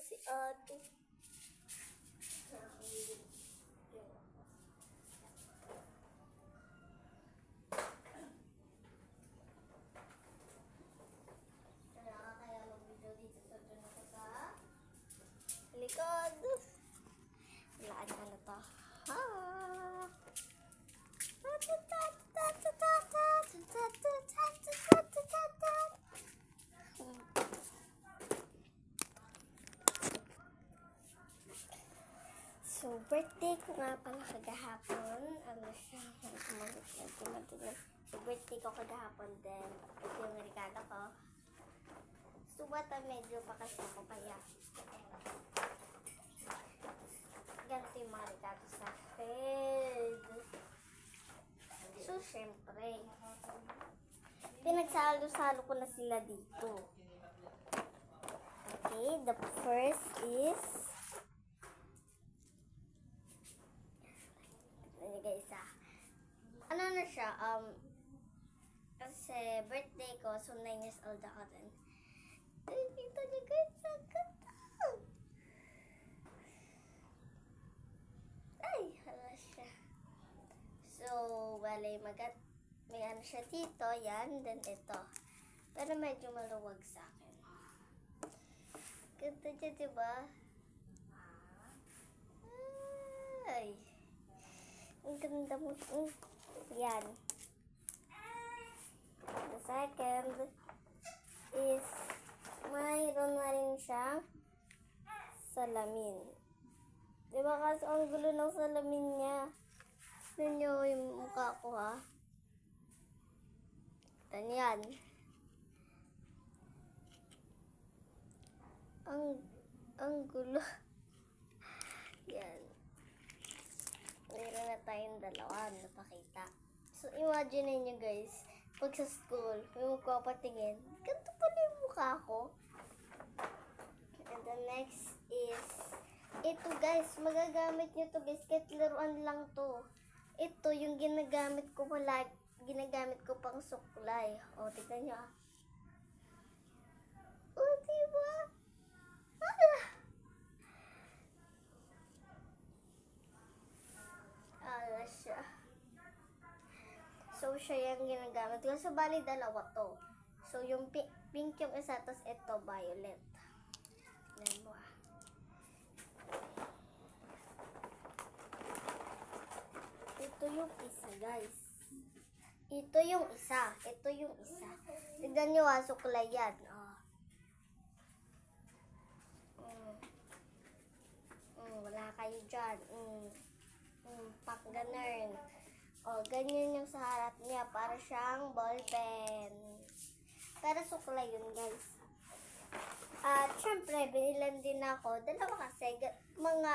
si ate. Kaya mag-video dito sa dun ako sa likod. Laan ka na to. Ha! So, birthday ko nga pala kagahapon. Ano siya? So, birthday ko kagahapon din. Ito yung regalo ko. So, bata medyo pa kasi ako kaya. Ganito yung mga regalo sa akin. So, syempre, pinagsalo-salo ko na sila dito. Okay, the first is guys, ano na siya, kasi birthday ko, so 9 years old ako din. Dito niyo guys, ang ganda. Ay, hala siya. So, wala may ano siya dito, yan, then ito. Pero medyo maluwag sa akin. Ganda niya, diba? Ay. Ang ganda mo. Yan. The second is mayroon na rin siyang salamin. Diba kasi ang gulo ng salamin niya. Tignan nyo yung mukha ko ha. Yan. Ang gulo. Yan. Meron na tayong dalawa napakita. So, imagine nyo guys, pag sa school, may magpapatingin, ganito pala yung mukha ko. And the next is, ito guys, magagamit nyo to guys, kahit laruan lang to. Ito, yung ginagamit ko pang suklay. O, tignan nyo ah. O, diba? Siya. So, siya yung ginagamit ko. So, bali dalawa to. So, yung pink yung isa, tapos ito violet. Yan mo ah. Ito yung isa, guys. Ito yung isa. Ito yung isa. Tignan nyo ah, suklay yan. Oh. Wala kayo dyan. Pak ganun. O, ganyan yung sa harap niya. Para siyang ballpen. Pero suklay yun, guys. At, syempre, binilan din ako. Dalawa kasi, mga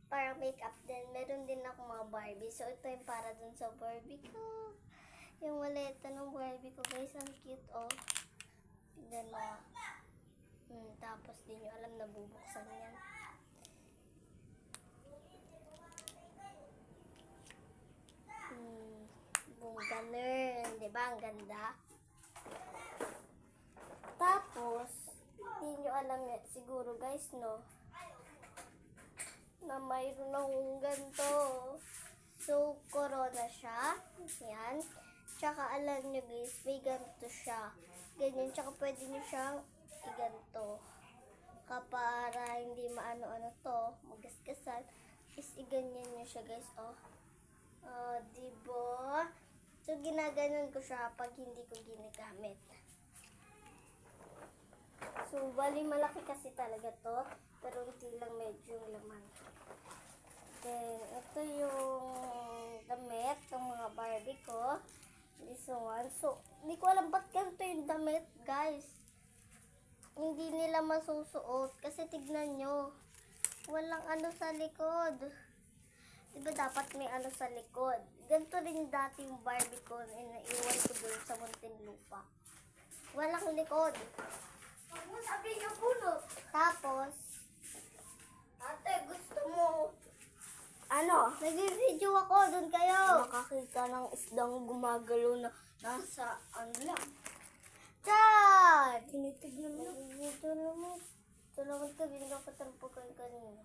parang makeup din. Meron din ako mga Barbie. So, ito yung para dun sa Barbie ko. Yung waleta ng Barbie ko, guys. Ang cute, oh. Tignan mo. Tapos, di nyo alam na bubuksan yan. Ganun, diba? Ang ganda. Tapos, hindi nyo alam siguro guys, no? Na mayroon akong ganito. So, corona siya. Yan. Tsaka alam nyo guys, may ganito siya. Ganyan. Tsaka pwede nyo siyang iganto. Para hindi maano-ano to, magasgasan. Is iganyan nyo siya guys, oh. Diba? So, ginaganon ko siya pag hindi ko ginagamit. So, bali malaki kasi talaga to. Pero hindi lang medyo laman. Then, ito yung damit ng mga Barbie ko. This one. So, hindi ko alam ba't ganito yung damit, guys. Hindi nila masusuot. Kasi tignan nyo. Walang ano sa likod. Diba dapat may ano sa likod? Ganito rin dati yung Barbie ko na naiwan ko doon sa Muntinlupa. Walang likod. Huwag mo sabihin yung puno. Tapos, ate, gusto mo? Ano? Nag-video ako, doon kayo. Nakakita ng isdang gumagalaw na nasa ano lang. Diyan! Tinitignan mo. Nag-video naman. Ito naman ito, binigyan ko tampukan kanina.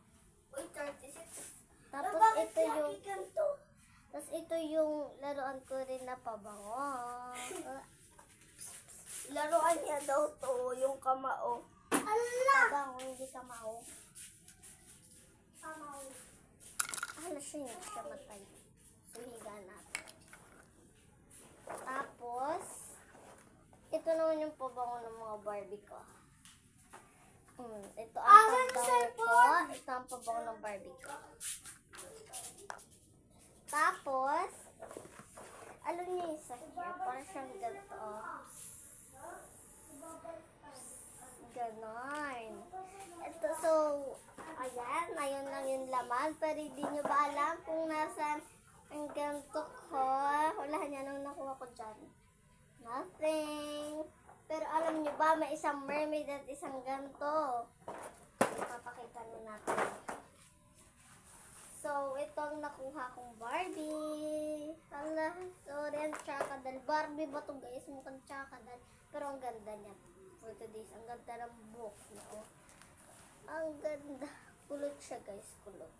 Uy, 36. Tapos bakit ito yung, lagi ganito? tapos ito yung laruan ko rin na pabango. Laruan niya daw to, yung kamao. Pabango, hindi kamao. Kamao. Alas siya, hindi siya matay. So, higa natin. Tapos, ito naman yung pabango ng mga Barbie ko. Ito ang pabango ko. Ito ang pabango ng Barbie ko. Tapos, alam niyo yung isa here, parang siyang ganito. Ganon. Ito, so, ayan, ayun lang yung laman. Pero hindi nyo ba alam kung nasan ang ganito ko? Wala niya nung nakuha ko dyan. Nothing. Pero alam nyo ba, may isang mermaid at isang ganito. Papakita nyo natin. So, ito ang nakuha kong Barbie. Hala, sorry, ang tsakadal. Barbie ba ito guys? Mukhang tsakadal. Pero ang ganda niya. For today's, ang ganda ng buhok niya. Oh. Ang ganda. Kulot siya guys, kulot.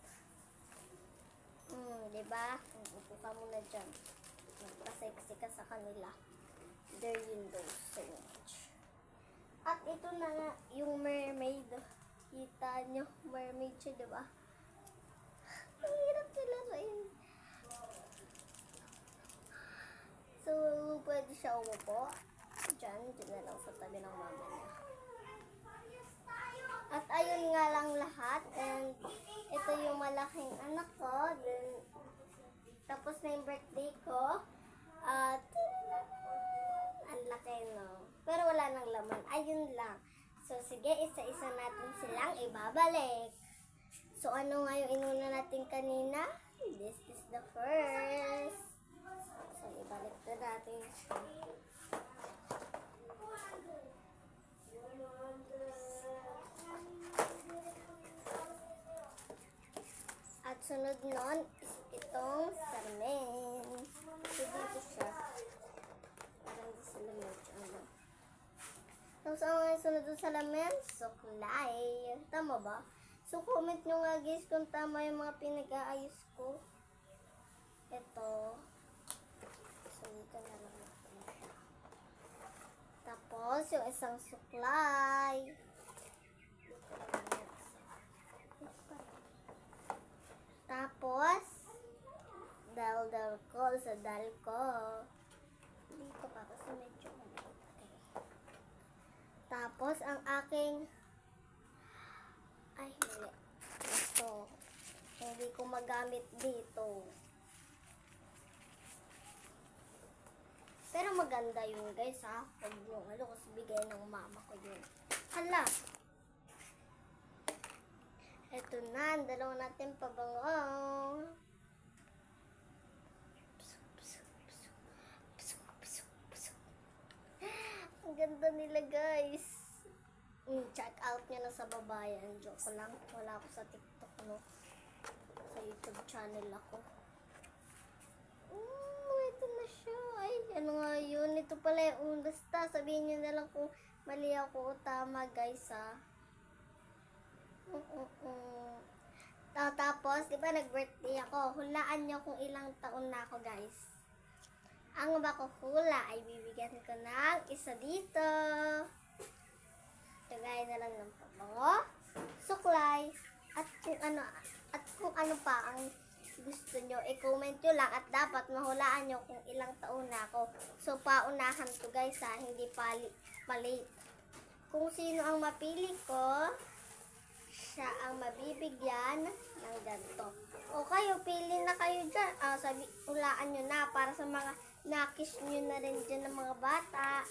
Diba? Upo ka muna dyan. Magpa-sexy ka sa kanila. There you go, so much. At ito na nga, yung mermaid. Kita nyo, mermaid siya, diba? Ang hirap nila rin. So, pwede siya umupo. Diyan na lang sa tabi ng mama niya. At ayun nga lang lahat. And ito yung malaking anak ko. Then, tapos na yung birthday ko. At ang laki, no? Pero wala nang laman. Ayun lang. So, sige, isa-isa natin silang ibabalik. So, ano nga yung inuna natin kanina? This is the first. So, ibalik na natin siya. At sunod nun is itong salamin. So, dito siya. Parang sa salamin. Ano? Tapos, ang mga sunod sa salamin, suklay. Tama ba? So, comment nyo nga guys kung tama yung mga pinag-aayos ko. Ito. So, dito na lang natin siya. Tapos, yung isang suklay. Dito lang yan. Tapos, dal-dal ko sa dal ko. Dito pa kasi medyo maliit. Okay. Tapos, ang aking ay, mali. Ito. Hindi ko magamit dito. Pero maganda yun, guys, ha? Huwag nyo, kasi bigay ng mama ko yun. Hala! Ito na, ang dalawa natin pabango. Ang ganda nila, guys. Check out nyo na sa babayan. Joke lang. Wala ako sa TikTok, no? Sa YouTube channel ako. Ito na siya. Ay, ano nga yun? Ito pala yung basta. Sabihin nyo na lang kung mali ako o tama, guys, ha? Tapos, di ba nag-birthday ako? Hulaan nyo kung ilang taon na ako, guys. Ang makuhula ay bibigyan ko ng isa dito. Lagay na lang ng pabango, suklay, at kung ano pa ang gusto nyo, i-comment nyo lang at dapat mahulaan nyo kung ilang taon na ako. So, paunahan to guys, ha, hindi palit. Kung sino ang mapili ko, siya ang mabibigyan ng ganito. O kayo, pili na kayo dyan. Hulaan nyo na para sa mga nakiss nyo na rin dyan ng mga bata.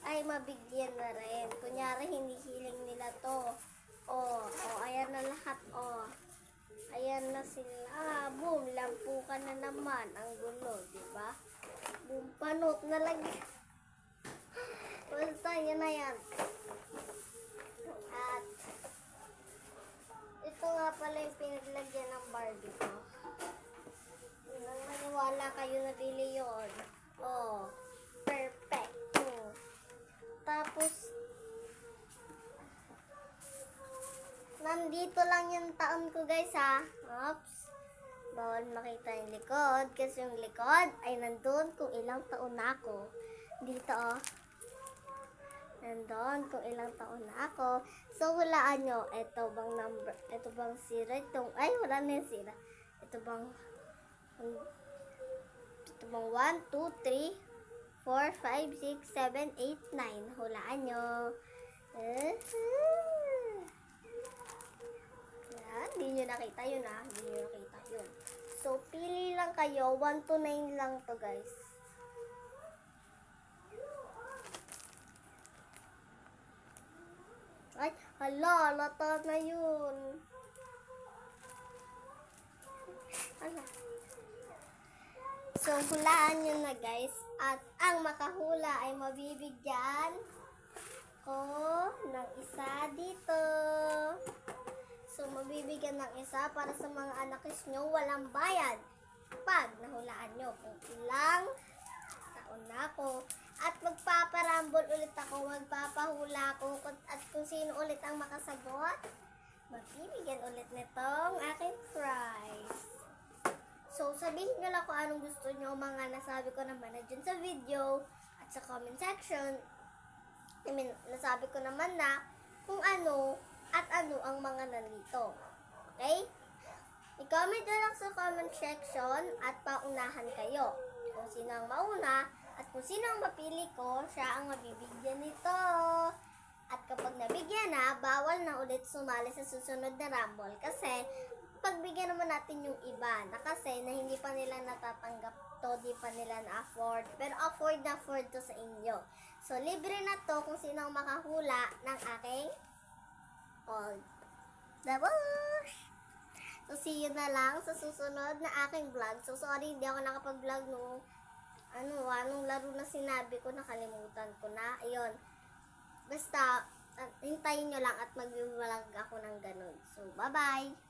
Ay mabigyan na rin. Kunyari, hindi hiling nila to. Ayan na lahat, Ayan na sila. Boom, lampukan na naman. Ang gulo, diba? Boom, panot na lagi. Basta, yan na yan. At, ito nga pala yung pinaglagyan ng Barbie ko. Maniwala kayo na bili yun. Perfect. Tapos, nandito lang yung taon ko guys ha. Oops. Bawal makita yung likod kasi yung likod ay nandun kung ilang taon na ako. Dito oh. Nandun kung ilang taon na ako. So hulaan nyo, ito bang number, ito bang zero, itong, ay wala na yung zero. Ito bang 1, 2, 3, 4, 5, 6, 7, 8, 9. Hulaan nyo. Yan, hindi nyo nakita yun ah. Hindi nyo nakita yun. So, pili lang kayo. 1 to 9 lang to guys. Ay, hala, lata na yun. Ano? So, hulaan nyo na guys. At ang makahula ay mabibigyan ko ng isa dito. So, mabibigyan ng isa para sa mga anakis nyo walang bayad. Pag nahulaan nyo kung ilang taon na ako. At magpaparambol ulit ako, magpapahula ako. At kung sino ulit ang makasagot, magbibigyan ulit nitong aking prize. So, sabihin nyo lang kung anong gusto nyo, mga nasabi ko naman na dyan sa video at sa comment section. I mean, nasabi ko naman na kung ano at ano ang mga nandito. Okay? I-comment nyo lang sa comment section at paunahan kayo. Kung sino ang mauna at kung sino ang mapili ko, siya ang mabibigyan nito. At kapag nabigyan na, bawal na ulit sumali sa susunod na rumble kasi pagbigyan naman natin yung iba na kasi na hindi pa nila natatanggap to, di pa nila na-afford. Pero afford na afford to sa inyo. So, libre na to kung sino ang makahula ng aking all the bush. So, see you na lang sa susunod na aking vlog. So, sorry, hindi ako nakapag-vlog nung anong laro na sinabi ko, nakalimutan ko na. Ayun. Basta, hintayin nyo lang at mag-vlog ako ng ganun. So, bye-bye!